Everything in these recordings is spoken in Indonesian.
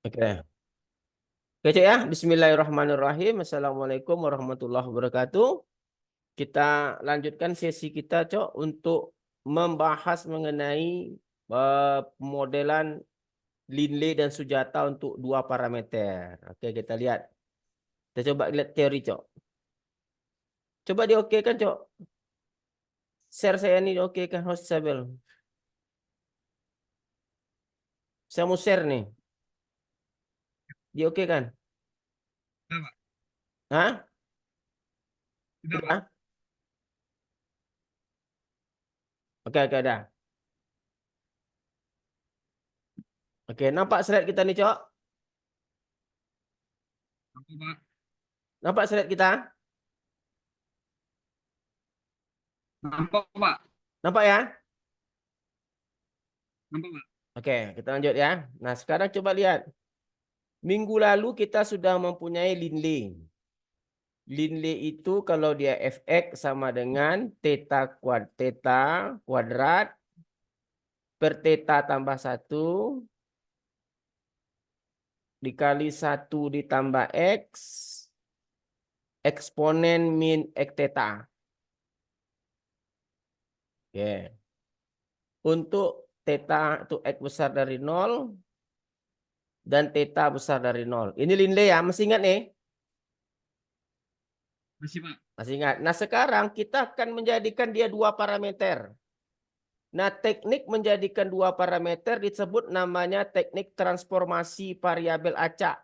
Oke. Oke, Cek ya. Bismillahirrahmanirrahim. Assalamualaikum warahmatullahi wabarakatuh. Kita lanjutkan sesi kita, Cok, untuk membahas mengenai pemodelan Linley dan Sujata untuk dua parameter. Oke, kita lihat. Kita coba lihat teori, Cok. Coba diokekan, Cok. Share saya ini diokekan, host Sabel. Saya mau share nih. Diokekan? Sudah, Pak. Hah? Sudah, Pak. Udah? Oke, oke, udah. Oke, nampak slide kita nih, Cok? Apa, Pak? Nampak slide kita? Nampak, Pak. Nampak ya? Nampak, Pak. Oke, kita lanjut ya. Nah, sekarang coba lihat. Minggu lalu kita sudah mempunyai Linley. Linley itu kalau dia fx sama dengan theta kuadrat per theta tambah 1 dikali 1 ditambah x eksponen min x theta. Oke. Untuk theta itu x besar dari 0 dan theta besar dari 0. Ini Linley ya, masih ingat nih? Masih, Pak. Masih ingat. Nah, sekarang kita akan menjadikan dia dua parameter. Nah, teknik menjadikan dua parameter disebut namanya teknik transformasi variabel acak.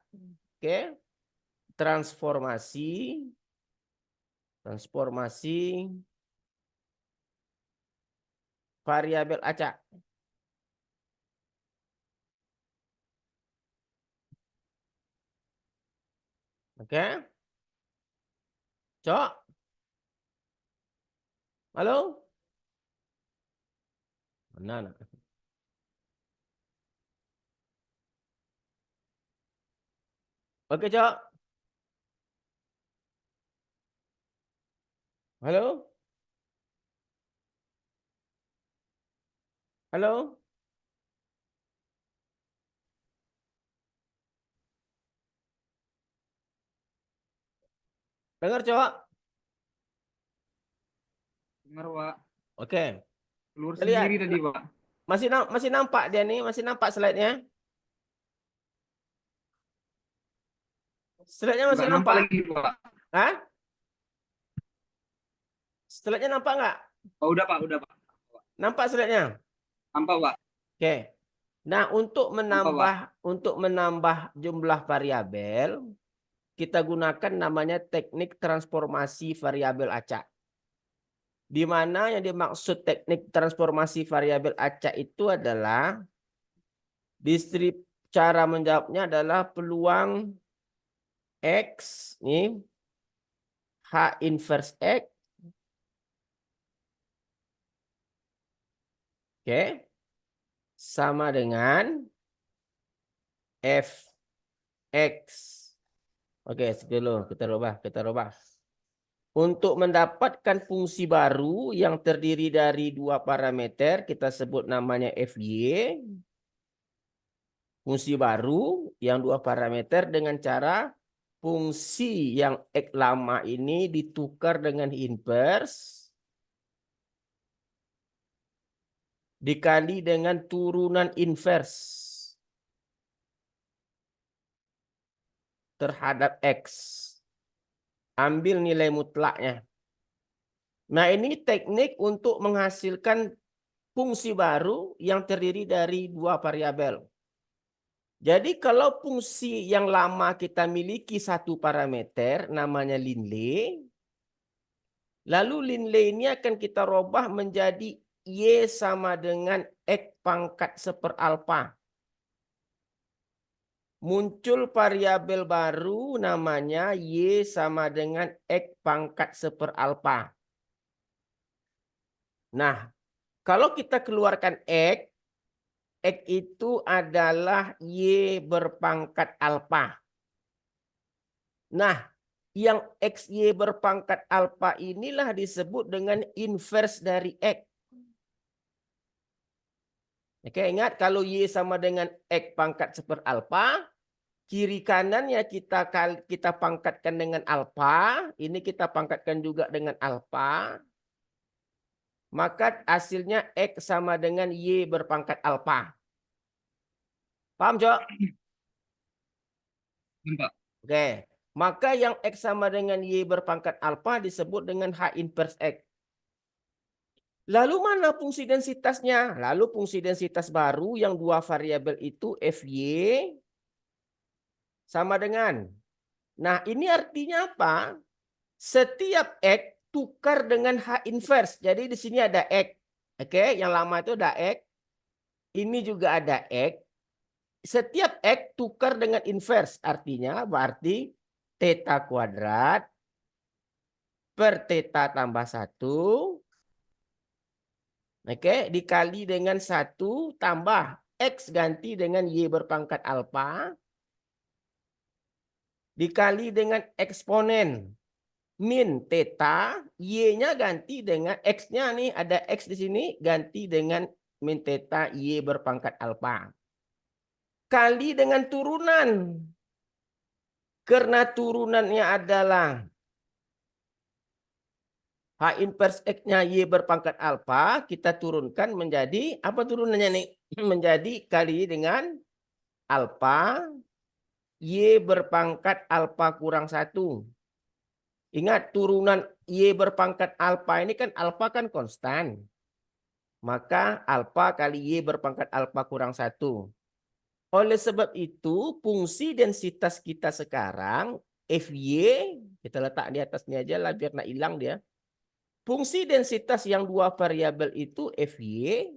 Oke. Transformasi variabel acak. Oke. Cok. Halo? Mana? Oke, Cok. Halo? Halo? Dengar, Cok? Dengar, Pak. Oke. Keluar Kita lihat. sendiri tadi, Pak. Masih nampak dia nih? Masih nampak slide-nya? Slide-nya masih Nggak nampak nampak? lagi, Pak. Hah? Slide-nya nampak nggak? Oh, udah, Pak. Udah, Pak. Nampak slide-nya? Nampak, Pak. Oke. Nah, Nampak, Pak. untuk menambah jumlah variabel, kita gunakan namanya teknik transformasi variabel acak. Di mana yang dimaksud teknik transformasi variabel acak itu adalah cara menjawabnya adalah peluang X nih H inverse X, oke, sama dengan Fx. Oke, dulu kita rubah. Untuk mendapatkan fungsi baru yang terdiri dari dua parameter, kita sebut namanya Fy. Fungsi baru yang dua parameter dengan cara fungsi yang X lama ini ditukar dengan inverse dikali dengan turunan inverse terhadap X. Ambil nilai mutlaknya. Nah, ini teknik untuk menghasilkan fungsi baru yang terdiri dari dua variabel. Jadi kalau fungsi yang lama kita miliki satu parameter namanya Linley, lalu Linley ini akan kita robah menjadi Y sama dengan X pangkat 1 alfa. Muncul variabel baru namanya Y sama dengan X pangkat 1 alfa. Nah, kalau kita keluarkan X itu adalah Y berpangkat alfa. Nah, yang XY berpangkat alfa inilah disebut dengan inverse dari X. Oke, ingat kalau Y sama dengan X pangkat 1 alfa, Kiri kanannya kita pangkatkan dengan alfa, ini kita pangkatkan juga dengan alfa. Maka hasilnya X sama dengan Y berpangkat alfa. Paham, Cok? Pak. Oke. Maka yang X sama dengan Y berpangkat alfa disebut dengan H inverse X. Lalu mana fungsi densitasnya? Lalu fungsi densitas baru yang dua variabel itu Fy sama dengan. Nah, ini artinya apa? Setiap X tukar dengan H inverse. Jadi di sini ada X. Oke, yang lama itu ada X. Ini juga ada X. Setiap X tukar dengan inverse. Artinya berarti theta kuadrat per theta tambah 1. Oke, dikali dengan 1 tambah X ganti dengan Y berpangkat alfa. Dikali dengan eksponen min theta, Y-nya ganti dengan X-nya nih, ada X di sini, ganti dengan min theta Y berpangkat alfa. Kali dengan turunan. Karena turunannya adalah H inverse X-nya Y berpangkat alfa, kita turunkan menjadi, apa turunannya nih? Menjadi kali dengan alfa, Y berpangkat alfa kurang 1. Ingat, turunan Y berpangkat alfa ini kan alfa kan konstan. Maka alfa kali Y berpangkat alfa kurang 1. Oleh sebab itu, fungsi densitas kita sekarang, Fy, kita letak di atasnya aja lah biar nggak hilang dia. Fungsi densitas yang dua variabel itu Fy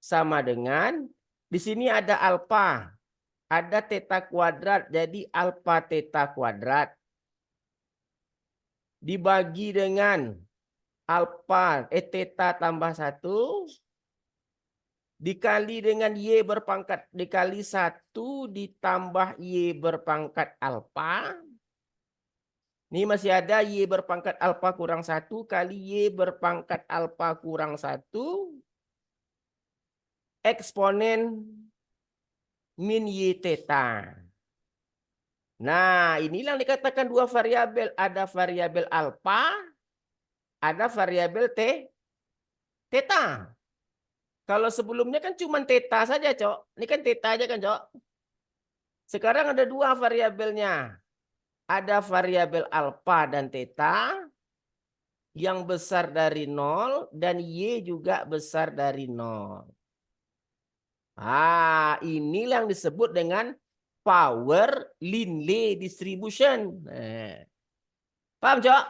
sama dengan, di sini ada alfa, ada theta kuadrat, jadi alfa theta kuadrat. Dibagi dengan alfa, theta tambah 1, dikali dengan Y berpangkat, dikali 1 ditambah Y berpangkat alfa. Ini masih ada Y berpangkat alfa kurang 1 kali Y berpangkat alfa kurang 1 eksponen min Y theta. Nah, inilah yang dikatakan dua variabel. Ada variabel alfa, ada variabel theta. Kalau sebelumnya kan cuma theta saja, Cok. Ini kan theta aja kan, Cok. Sekarang ada dua variabelnya. Ada variabel alfa dan theta yang besar dari 0 dan Y juga besar dari 0. Ah, inilah yang disebut dengan power Linley distribution. Nah, paham, Cok?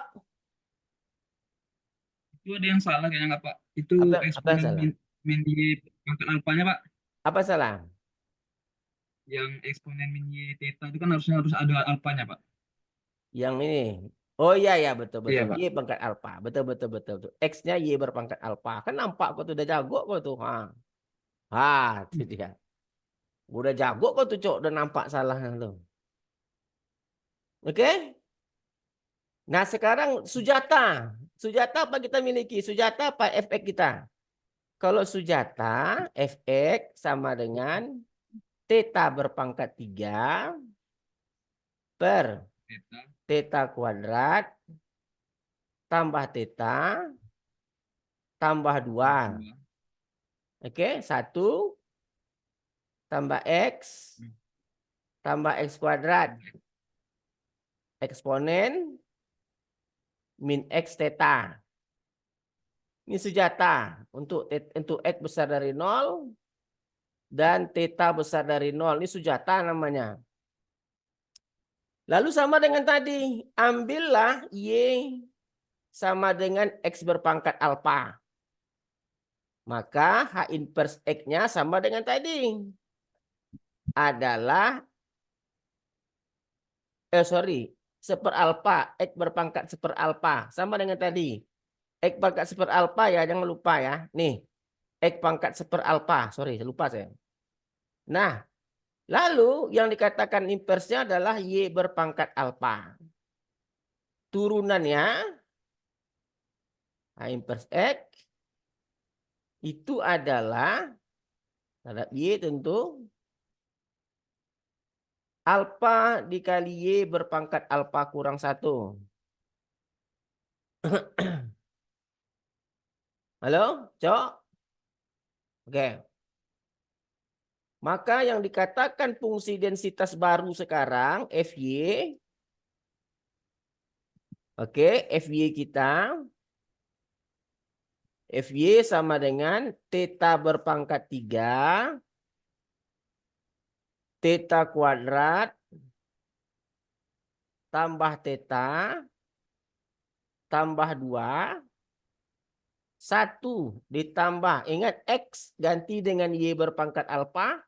Itu ada yang salah kayaknya nggak Pak? Itu Apa yang eksponen salah? min Y pangkat alfanya Pak. Apa salah? Yang eksponen min Y theta itu kan harus ada alfanya Pak. Yang ini. Oh iya ya, betul Iya betul. Pak. Y pangkat alfa. Betul betul betul betul. X-nya Y berpangkat alfa. Kan nampak kok tuh udah jago kok tuh. Itu dia. Udah jago kok tuh, Cok, udah nampak salahnya tuh. Oke? Nah, sekarang sujata. Sujata apa kita miliki? Sujata apa Fx kita? Kalau sujata, Fx sama dengan theta berpangkat 3 per Theta theta kuadrat tambah theta tambah 2. 2. Oke, 1 tambah X tambah X kuadrat. Eksponen min X theta. Ini sujata. Untuk X besar dari 0 dan theta besar dari 0. Ini sujata namanya. Lalu sama dengan tadi. Ambillah Y sama dengan X berpangkat alfa. Maka H inverse X-nya sama dengan tadi. Adalah, seperalfa. X berpangkat seperalfa. Sama dengan tadi. X pangkat seperalfa ya, jangan lupa ya. Nih, X pangkat seperalfa. Sorry, lupa saya. Nah, lalu yang dikatakan inversnya adalah Y berpangkat alfa. Turunannya, H inverse X, itu adalah terhadap Y tentu Alfa dikali Y berpangkat alfa kurang 1. Halo, Cok? Oke. Maka yang dikatakan fungsi densitas baru sekarang, Fy. Oke, Fy kita. Fy sama dengan theta berpangkat 3. Theta kuadrat. Tambah theta. Tambah 2. 1 ditambah, ingat X ganti dengan Y berpangkat alfa.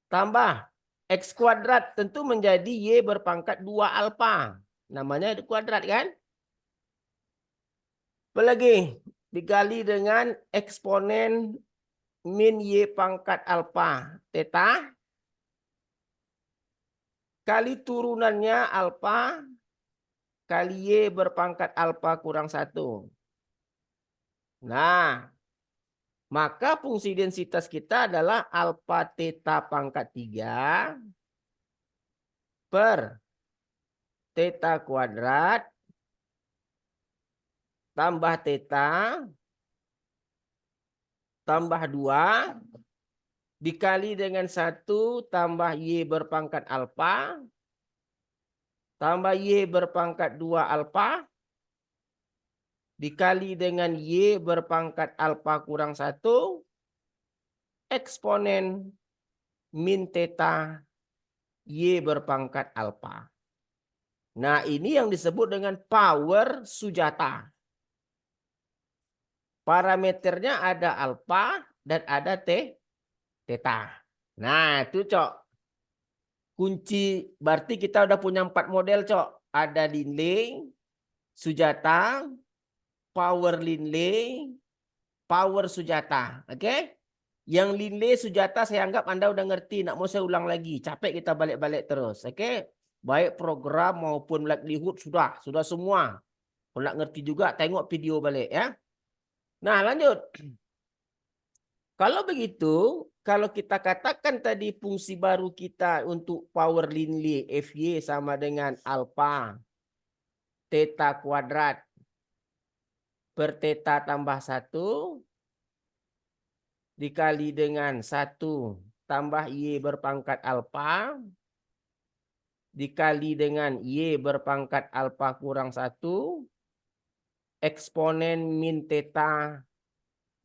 Tambah X kuadrat tentu menjadi Y berpangkat 2 alfa. Namanya kuadrat kan? Apalagi dikali dengan eksponen min Y pangkat alfa theta. Kali turunannya alfa. Kali Y berpangkat alfa kurang 1. Nah, maka fungsi densitas kita adalah alfa theta pangkat 3 per theta kuadrat tambah theta tambah 2 dikali dengan 1 tambah Y berpangkat alfa tambah Y berpangkat 2 alfa dikali dengan Y berpangkat alfa kurang 1 eksponen min theta Y berpangkat alfa. Nah, ini yang disebut dengan power Sujata. Parameternya ada alfa dan ada theta. Nah, itu, Cok. Kunci berarti kita udah punya 4 model, Cok. Ada Linley, Sujata, power Linley, power Sujata. Oke? Yang Linley Sujata saya anggap Anda udah ngerti, nggak mau saya ulang lagi. Capek kita balik-balik terus. Oke? Baik program maupun likelihood sudah semua. Kalau nggak ngerti juga tengok video balik ya. Nah, lanjut. Kalau begitu, kalau kita katakan tadi fungsi baru kita untuk power Linley Fy sama dengan alfa theta kuadrat per theta tambah 1 dikali dengan 1 tambah Y berpangkat alfa dikali dengan Y berpangkat alfa kurang 1 eksponen min theta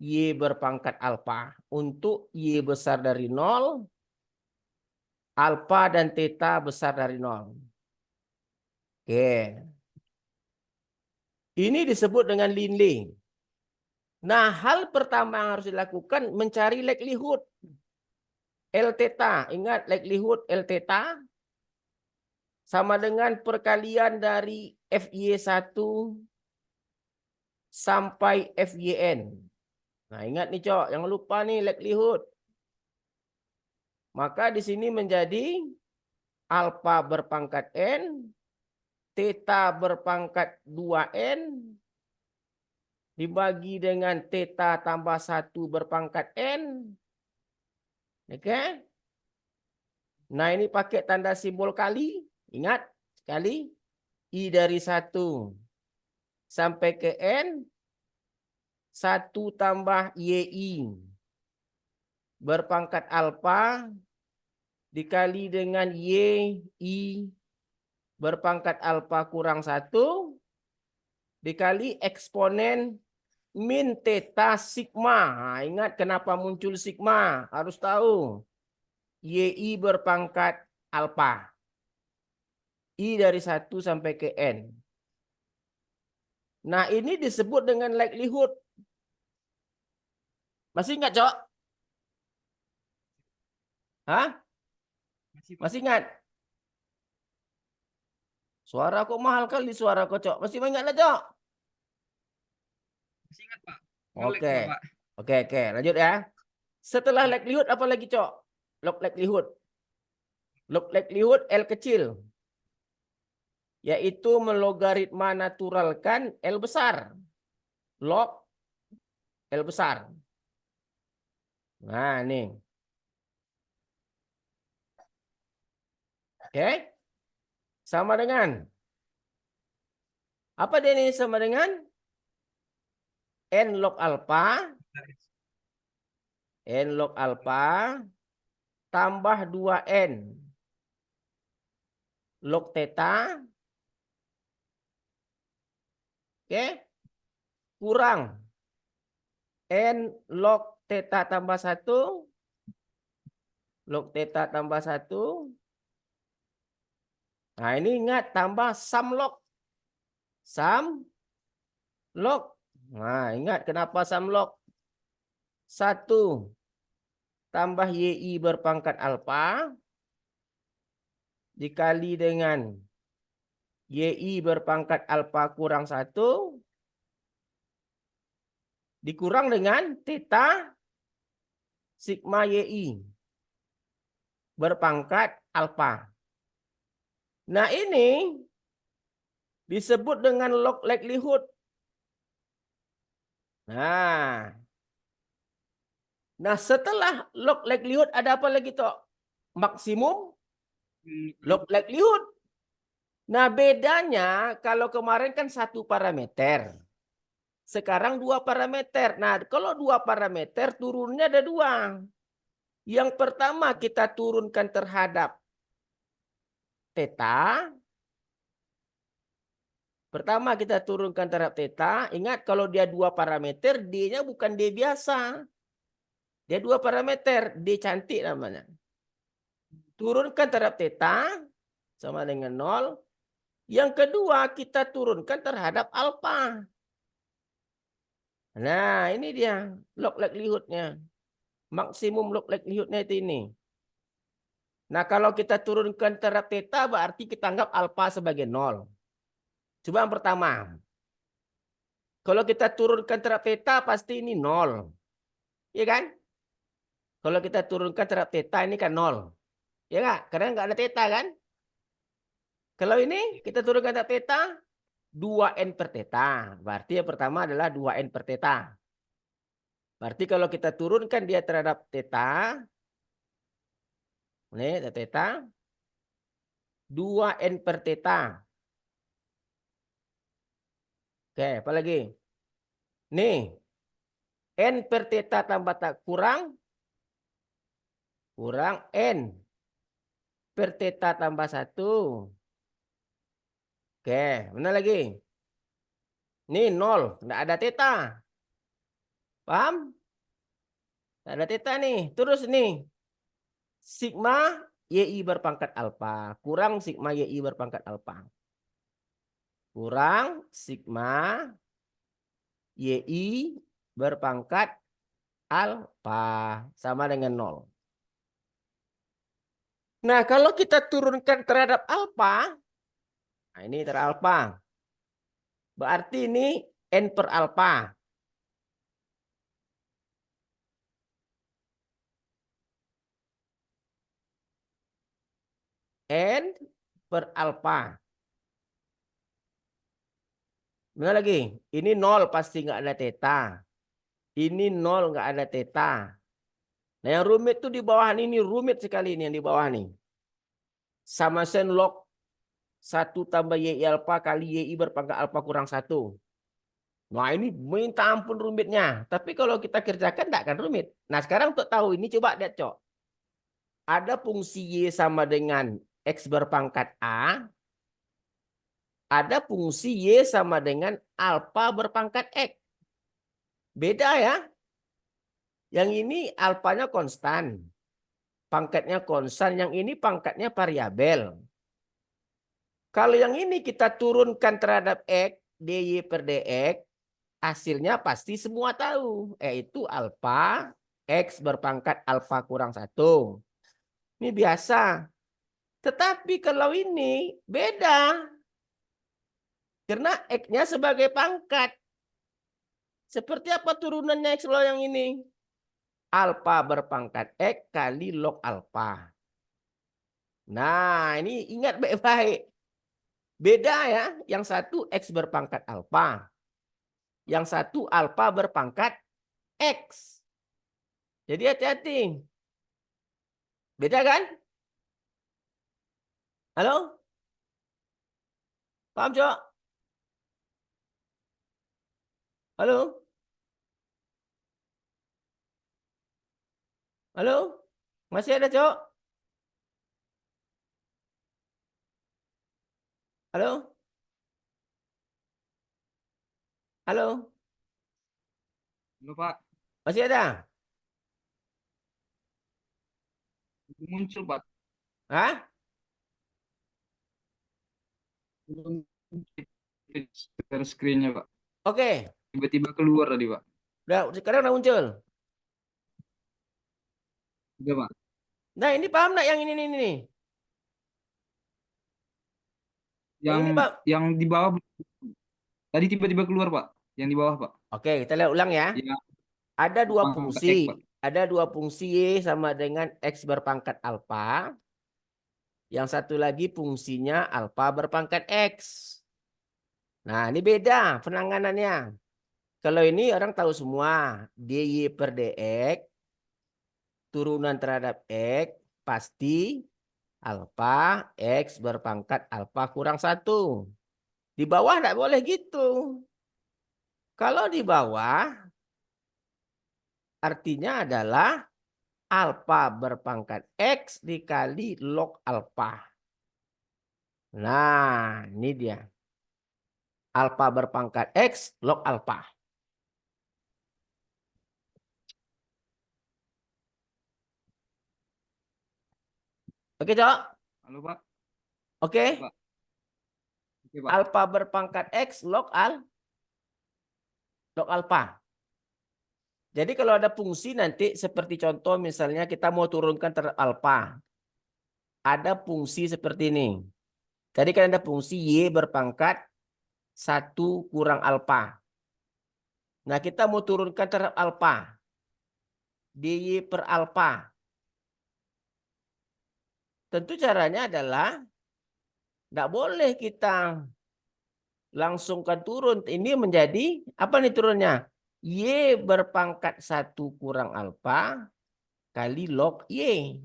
Y berpangkat alfa. Untuk Y besar dari 0, alfa dan theta besar dari 0. Oke. Ini disebut dengan Linley. Nah, hal pertama yang harus dilakukan mencari likelihood. L theta, ingat likelihood L theta sama dengan perkalian dari Fy1 sampai Fyn. Nah, ingat nih, Cok, jangan lupa nih likelihood. Maka di sini menjadi alfa berpangkat N, theta berpangkat 2N, dibagi dengan theta tambah 1 berpangkat N. Oke? Nah, ini pakai tanda simbol kali. Ingat, sekali. I dari 1 sampai ke N, 1 tambah YI berpangkat alfa dikali dengan YI berpangkat alfa kurang 1 dikali eksponen min theta sigma. Nah, ingat kenapa muncul sigma? Harus tahu. YI berpangkat alfa. I dari 1 sampai ke N. Nah, ini disebut dengan likelihood. Masih ingat, Cok? Hah? Masih ingat? Suara kok mahal kali suara kok, Cok. Masih ingat lah, Cok? Masih ingat, Pak. Ngelek Oke. cuma, Pak. Oke. Lanjut ya. Setelah likelihood apa lagi, Cok? Log likelihood. Log likelihood L kecil. Yaitu melogaritma naturalkan L besar. Log L besar. Nah, nih. Oke. Sama dengan. Apa dia ini sama dengan? N log alfa. N log alfa tambah 2N log theta. Oke. Kurang N log theta tambah 1. Log theta tambah 1. Nah ini ingat tambah sum log. Sum log. Nah ingat kenapa sum log? 1 tambah YI berpangkat alfa dikali dengan YI berpangkat alfa kurang 1 dikurang dengan theta sigma YI berpangkat alfa. Nah ini disebut dengan log likelihood. Nah setelah log likelihood ada apa lagi toh? Maksimum log likelihood. Nah bedanya kalau kemarin kan 1 parameter. Sekarang 2 parameter. Nah kalau 2 parameter turunnya ada 2. Yang pertama kita turunkan terhadap theta. Pertama kita turunkan terhadap theta. Ingat kalau dia 2 parameter, D-nya bukan D biasa. Dia 2 parameter, D cantik namanya. Turunkan terhadap theta sama dengan 0. Yang kedua kita turunkan terhadap alfa. Nah ini dia log likelihood-nya. Maksimum log likelihood-nya itu ini. Nah kalau kita turunkan terhadap theta berarti kita anggap alfa sebagai 0. Coba yang pertama. Kalau kita turunkan terhadap theta pasti ini 0. Iya kan? Kalau kita turunkan terhadap theta ini kan 0. Ya nggak? Karena nggak ada theta kan? Kalau ini kita turunkan terhadap theta 2N per theta. Berarti yang pertama adalah 2N per theta. Berarti kalau kita turunkan dia terhadap theta. Ini theta. 2N per theta. Oke, apa lagi? Nih. N per theta tambah tak kurang N per theta tambah 1. Oke, mana lagi? Ini 0, nggak ada theta. Paham? Nggak ada theta nih. Terus nih, sigma YI berpangkat alfa kurang sigma YI berpangkat alfa. Kurang sigma YI berpangkat alfa sama dengan 0. Nah, kalau kita turunkan terhadap alfa, nah ini terhadap alfa. Berarti ini N per alfa. N per alfa. Mana lagi? Ini 0 pasti nggak ada theta. Ini 0 nggak ada theta. Nah yang rumit tuh di bawah ini rumit sekali ini yang di bawah nih. Sama sen log 1 tambah YI alfa kali YI berpangkat alfa kurang 1. Nah ini minta ampun rumitnya. Tapi kalau kita kerjakan tidak akan rumit. Nah sekarang untuk tahu ini coba lihat cok. Ada fungsi Y sama dengan X berpangkat A. Ada fungsi Y sama dengan alfa berpangkat X. Beda ya. Yang ini alfanya konstan. Pangkatnya konstan. Yang ini pangkatnya variabel. Kalau yang ini kita turunkan terhadap X. DY per DX. Hasilnya pasti semua tahu. Yaitu alfa. X berpangkat alfa kurang 1. Ini biasa. Tetapi kalau ini beda. Karena X-nya sebagai pangkat. Seperti apa turunannya X lo yang ini? Alfa berpangkat X kali log alfa. Nah, ini ingat baik-baik. Beda ya. Yang satu X berpangkat alfa. Yang satu alfa berpangkat X. Jadi hati-hati. Beda kan? Halo? Paham, Cok? Halo? Halo? Masih ada, Cok? Halo? Halo? Halo Pak, Masih ada? belum muncul Pak. Hah? Belum share screen-nya Pak. Oke. Tiba-tiba keluar tadi Pak. Sekarang udah muncul. Udah Pak. Nah, ini paham nggak yang ini nih? Yang Yang ini, Pak. yang di bawah tadi tiba-tiba keluar Pak. Yang di bawah Pak. Oke, kita lihat ulang ya. Yang Ada dua pangkat fungsi. X Pak. Ada dua fungsi Y sama dengan X berpangkat alfa. Yang satu lagi fungsinya alfa berpangkat X. Nah, ini beda penanganannya. Kalau ini orang tahu semua. DY per DX, turunan terhadap X, pasti alfa X berpangkat alfa kurang 1. Di bawah tidak boleh gitu. Kalau di bawah, artinya adalah alfa berpangkat X dikali log alfa. Nah, ini dia. Alfa berpangkat X log alfa. Oke, Cok? Halo Pak. Ya, Oke? Pak. Oke Pak. Alfa berpangkat X log alfa. Jadi kalau ada fungsi nanti seperti contoh misalnya kita mau turunkan terhadap alfa. Ada fungsi seperti ini. Tadi kan ada fungsi Y berpangkat 1 kurang alfa. Nah, kita mau turunkan terhadap alfa. DY per alfa. Tentu caranya adalah tidak boleh kita langsungkan turun. Ini menjadi apa nih turunnya? Y berpangkat 1 kurang alfa kali log Y.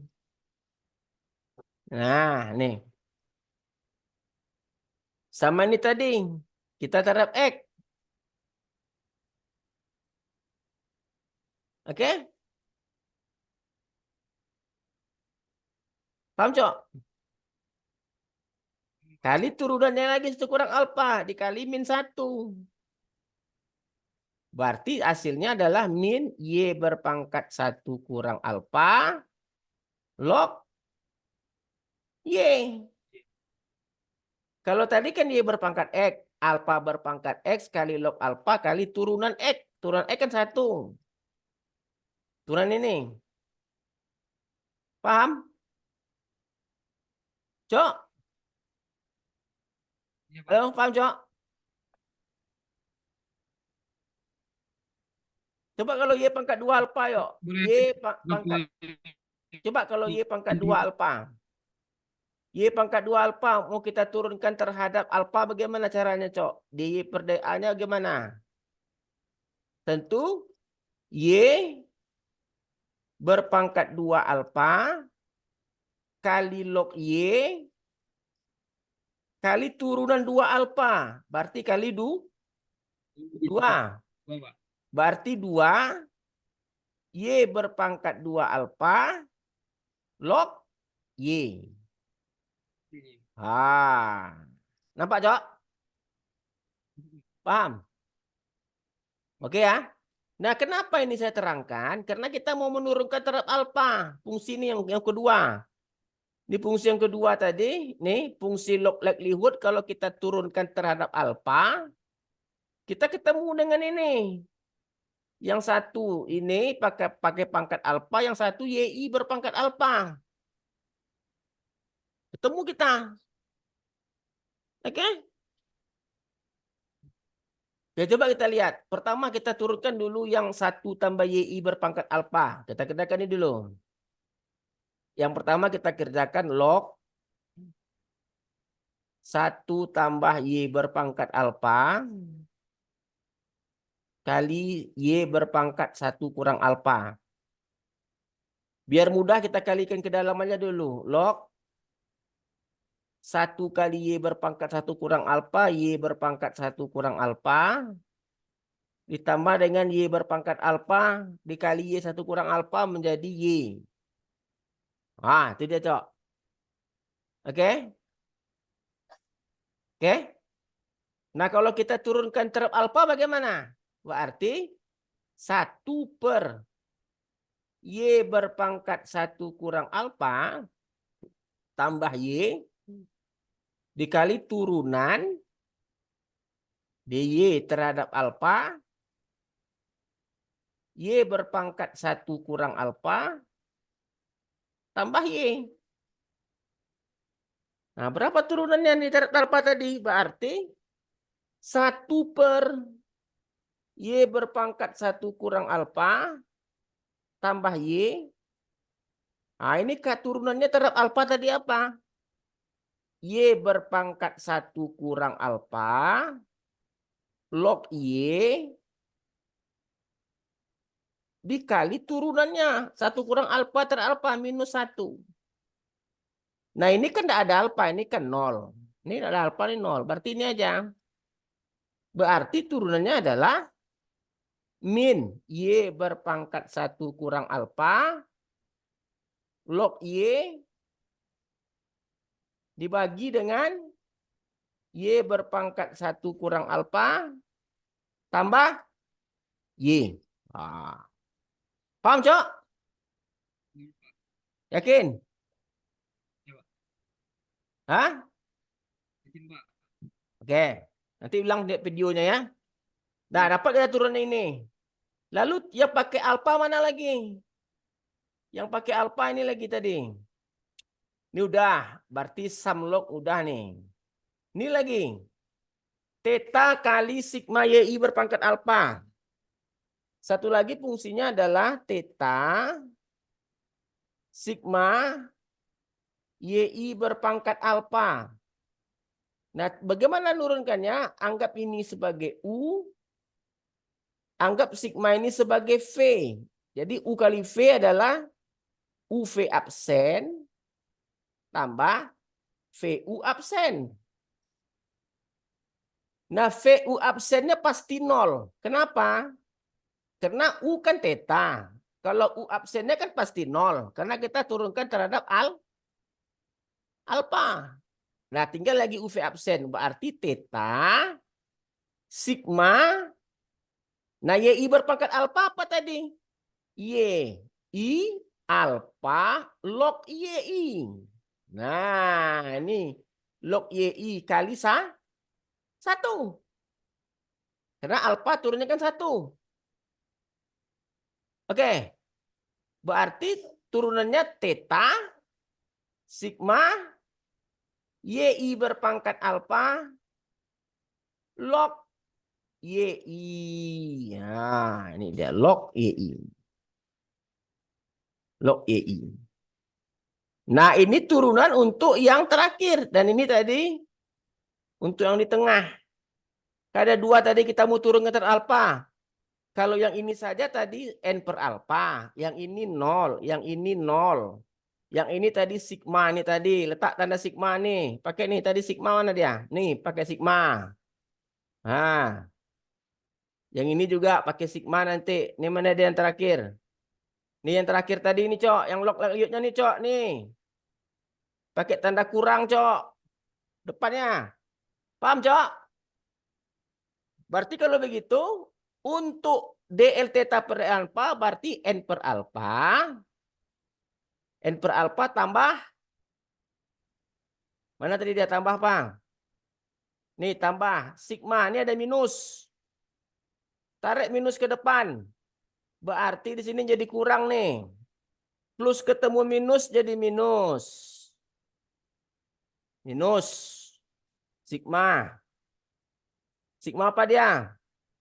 Nah, nih. Sama ini tadi. Kita terhadap X. Oke? Paham, Cok? Kali turunannya lagi 1 kurang alfa. Dikali min 1. Berarti hasilnya adalah min Y berpangkat 1 kurang alfa log Y. Kalau tadi kan Y berpangkat X. Alfa berpangkat X kali log alfa kali turunan X. Turunan X kan 1. Turunan ini. Paham? Cok? Iya Pak. Halo, paham, Cok? Coba kalau Y pangkat 2 alfa, yuk. Boleh Y pangkat. boleh Coba kalau Y pangkat 2 alfa. Y pangkat 2 alfa mau kita turunkan terhadap alfa bagaimana caranya, Cok? Di Y per DA-nya bagaimana? Tentu Y berpangkat 2 alfa kali log Y kali turunan 2 alfa. Berarti kali 2. Pak. Pak. Berarti 2 Y berpangkat 2 alfa log Y. Nampak, Cok? Paham? Oke ya. Nah, kenapa ini saya terangkan? Karena kita mau menurunkan terhadap alfa. Fungsi ini yang kedua. Di fungsi yang kedua tadi, nih fungsi log likelihood kalau kita turunkan terhadap alfa, kita ketemu dengan ini. Yang satu ini pakai pangkat alfa, yang satu YI berpangkat alfa. Ketemu kita. Oke? Ya, coba kita lihat. Pertama kita turunkan dulu yang 1 tambah YI berpangkat alfa. Kita kerjakan ini dulu. Yang pertama kita kerjakan log 1 tambah Y berpangkat alfa kali Y berpangkat 1 kurang alfa. Biar mudah kita kalikan kedalamannya dulu. Log 1 kali Y berpangkat 1 kurang alfa, Y berpangkat 1 kurang alfa, ditambah dengan Y berpangkat alfa, dikali Y 1 kurang alfa menjadi Y. Ah, itu dia, Cok. Oke? Oke? Nah, kalau kita turunkan terhadap alfa bagaimana? Berarti 1 per Y berpangkat 1 kurang alfa tambah Y dikali turunan dy terhadap alfa, Y berpangkat 1 kurang alfa tambah Y. Nah, berapa turunannya di terhadap alfa tadi? Berarti 1 per Y berpangkat 1 kurang alfa tambah Y. Nah, ini turunannya terhadap alfa tadi apa? Y berpangkat 1 kurang alfa log Y dikali turunannya 1 kurang alfa terhadap alfa minus 1. Nah, ini kan tidak ada alfa, ini kan 0. Ini tidak ada alfa, ini 0. Berarti ini aja. Berarti turunannya adalah min Y berpangkat 1 kurang alfa log Y dibagi dengan Y berpangkat 1 kurang alfa tambah Y. Ah. Paham, Cok? Yakin? Ya, Pak. Hah? Yakin, Pak. Oke. Nanti ulang di videonya ya. Nah, Ya. dapat kita turunan ini. Lalu yang pakai alfa mana lagi? Yang pakai alfa ini lagi tadi. Ini udah. Berarti sum log udah nih. Ini lagi. Theta kali sigma YI berpangkat alfa. Satu lagi fungsinya adalah theta sigma YI berpangkat alfa. Nah, bagaimana nurunkannya? Anggap ini sebagai U. Anggap sigma ini sebagai V. Jadi U kali V adalah UV absen tambah VU absen. Nah, VU absennya pasti 0. Kenapa? Karena U kan theta. Kalau U absennya kan pasti 0. Karena kita turunkan terhadap alfa. Nah, tinggal lagi UV absen. Berarti theta sigma. Nah, YI berpangkat alfa apa tadi? YI alfa log YI. Nah, ini log YI kali 1. Karena alfa turunnya kan 1. Oke. Berarti turunannya theta sigma YI berpangkat alfa log YI. Nah, ini dia log YI. Log YI. Nah, ini turunan untuk yang terakhir. Dan ini tadi untuk yang di tengah. Ada 2 tadi kita mau turunkan ter alfa. Kalau yang ini saja tadi N per alfa. Yang ini 0. Yang ini 0. Yang ini tadi sigma nih tadi. Letak tanda sigma nih. Pakai nih tadi sigma mana dia? Nih pakai sigma. Nah. Yang ini juga pakai sigma nanti. Ini mana dia yang terakhir? Nih yang terakhir tadi ini, Cok. Yang log liutnya nih, Cok. Nih. Pakai tanda kurang, Cok. Depannya. Paham, Cok? Berarti kalau begitu, untuk DL theta per alfa berarti N per alfa. N per alfa tambah. Mana tadi dia tambah, Bang? Nih tambah. Sigma, ini ada minus. Tarik minus ke depan. Berarti di sini jadi kurang nih. Plus ketemu minus jadi minus. Minus. Sigma. Sigma apa dia?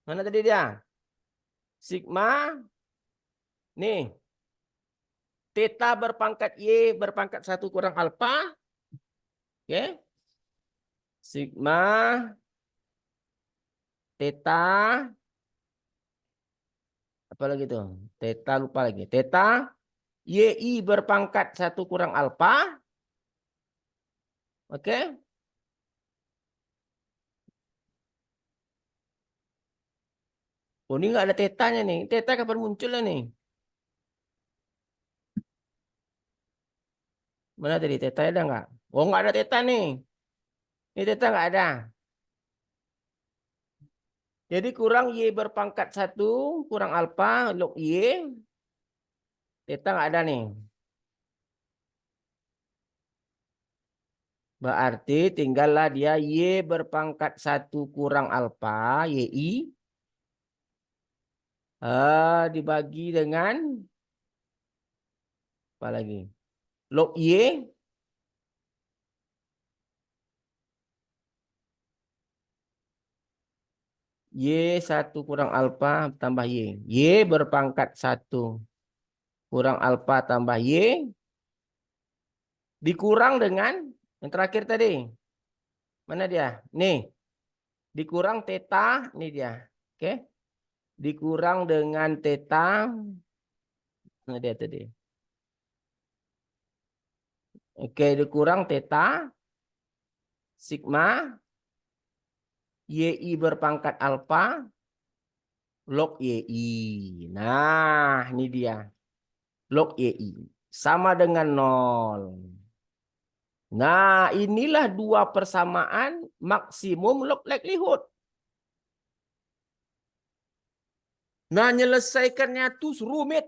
Mana tadi dia? Sigma. Nih. Theta berpangkat Y berpangkat 1 kurang alfa. Oke. Sigma. Theta. Apa lagi tuh? Theta lupa lagi. Theta. YI berpangkat 1 kurang alfa. Oke? Oh, ini nggak ada tetanya nih. Teta kapan munculnya nih? Mana tadi teta ada nggak? Oh, nggak ada teta nih. Ini teta nggak ada. Jadi kurang Y berpangkat 1, kurang alfa, log Y. Teta nggak ada nih. Berarti tinggallah dia Y berpangkat 1 kurang alfa, YI. Dibagi dengan apa lagi? Log Y. Y1 kurang alfa tambah Y. Y berpangkat 1 kurang alfa tambah Y. Dikurang dengan yang terakhir tadi. Mana dia? Nih. Dikurang teta. Ini dia. Oke. Dikurang dengan teta. Nah dia tadi. Oke. Dikurang teta. Sigma. YI berpangkat alfa. Log YI. Nah ini dia. Log YI. Sama dengan 0. Nah, inilah dua persamaan maksimum log likelihood. Nah, menyelesaikannya tuh rumit.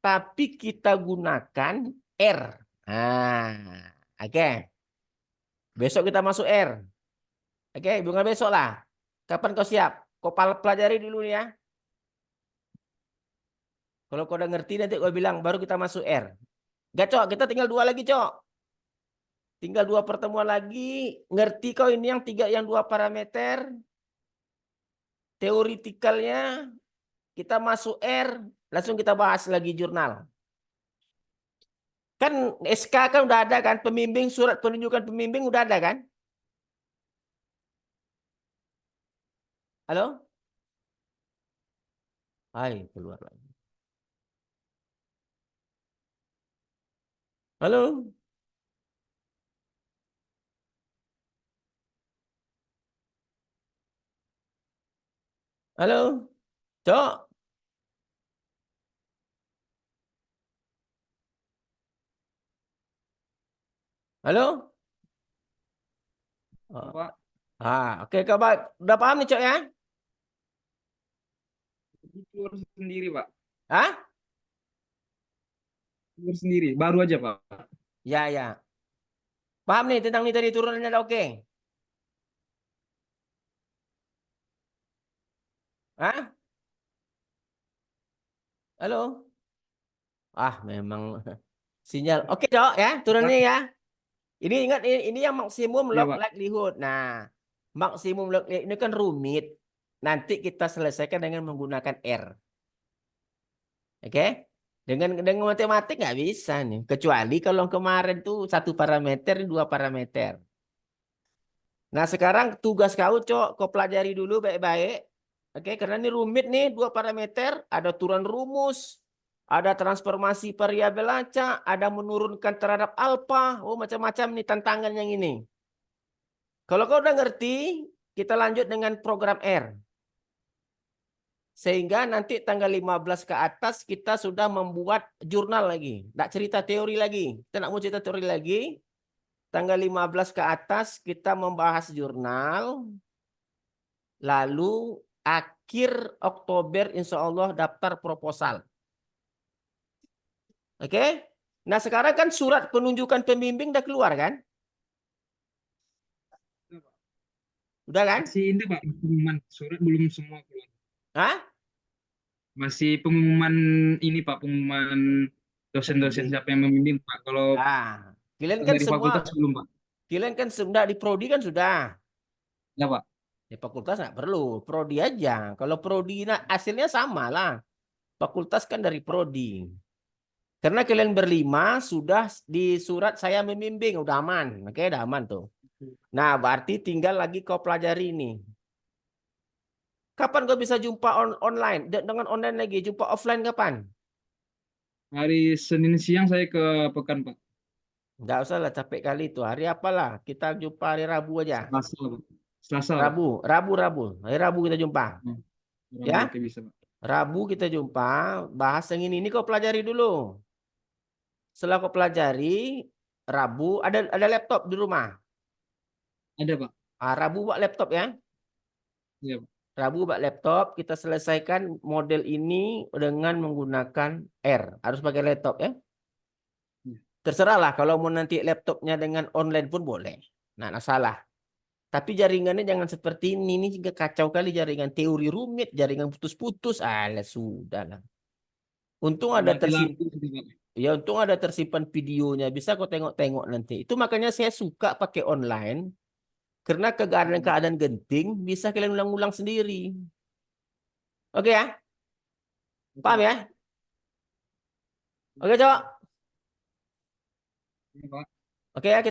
Tapi kita gunakan R. Nah, oke. Besok kita masuk R. Oke, bukan besok lah. Kapan kau siap? Kau pelajari dulu ya. Kalau kau udah ngerti nanti kau bilang baru kita masuk R. Gak, Cok. Kita tinggal 2 lagi, Cok. Tinggal 2 pertemuan lagi. Ngerti kau ini yang 2 parameter. Teoritikalnya kita masuk R. Langsung kita bahas lagi jurnal. Kan SK kan udah ada kan. Pembimbing, surat penunjukan pembimbing udah ada kan. Halo? Hai, keluar lagi. Halo? Halo? Cok? Halo? Oh. Pak. Oke, kabar. Udah paham nih, Cok ya? Keluar sendiri, Pak. Hah? Keluar sendiri. Baru aja, Pak. Ya, ya. Paham nih tentang ini tadi turunannya udah oke? Hah? Halo? Memang sinyal. Oke, Cok ya, turunnya Pak. ya. Ini ingat ini yang maksimum Ya, log Pak. likelihood. Nah, maksimum log likelihood ini kan rumit. Nanti kita selesaikan dengan menggunakan R. Oke? Dengan matematik nggak bisa nih. Kecuali kalau kemarin tuh 1 parameter, 2 parameter. Nah, sekarang tugas kau, Cok, kau pelajari dulu baik-baik. Oke, karena ini rumit nih 2 parameter, ada turun rumus, ada transformasi variabel acak, ada menurunkan terhadap alfa. Oh, macam-macam nih tantangan yang ini. Kalau kau udah ngerti, kita lanjut dengan program R. Sehingga nanti tanggal 15 ke atas kita sudah membuat jurnal lagi. Nggak cerita teori lagi. Kita nggak mau cerita teori lagi. Tanggal 15 ke atas kita membahas jurnal. Lalu akhir Oktober insya Allah daftar proposal. Oke? Nah sekarang kan surat penunjukan pembimbing udah keluar kan? Udah kan? Masih ini, Pak. Pengumuman surat belum semua keluar. Hah? Masih pengumuman ini, Pak. Pengumuman dosen-dosen Pembimbing. siapa yang membimbing, Pak. Kalau Kalian kan dari semua, fakultas belum, Pak. kalian kan sudah di prodi kan sudah. Ya, Pak. Di fakultas nggak perlu, prodi aja. Kalau prodi nah, hasilnya sama lah. Fakultas kan dari prodi. Karena kalian berlima sudah di surat saya membimbing, udah aman. Oke, udah aman tuh. Nah, berarti tinggal lagi kau pelajari ini. Kapan kau bisa jumpa online? Dengan online lagi, jumpa offline kapan? Hari Senin siang saya ke Pekan, Pak. Nggak usah lah capek kali itu. Hari apalah? Kita jumpa hari Rabu aja. Selasa, Pak. Selasa, Pak. Rabu. Hari Rabu kita jumpa. Hmm. Ya, Rabu, oke bisa, Pak. Rabu kita jumpa. Bahas yang ini kau pelajari dulu. Setelah kau pelajari, Rabu ada laptop di rumah. Ada, Pak. Rabu buat laptop ya. Iya, Pak. Rabu buat laptop. Kita selesaikan model ini dengan menggunakan R. Harus pakai laptop ya. Iya. Terserahlah kalau mau nanti laptopnya dengan online pun boleh. Nah, masalah. Tapi jaringannya jangan seperti ini. Ini juga kacau kali jaringan. Teori rumit, jaringan putus-putus. Alah, sudah lah. Untung ada tersimpan. Mati lampu gitu, Pak. Ya, untung ada tersimpan videonya. Bisa kau tengok-tengok nanti. Itu makanya saya suka pakai online. Karena Hmm. keadaan-keadaan genting bisa kalian ulang-ulang sendiri. Oke ya? Oke, Paham Pak. ya? Oke, cowok. Iya, Pak. Oke ya.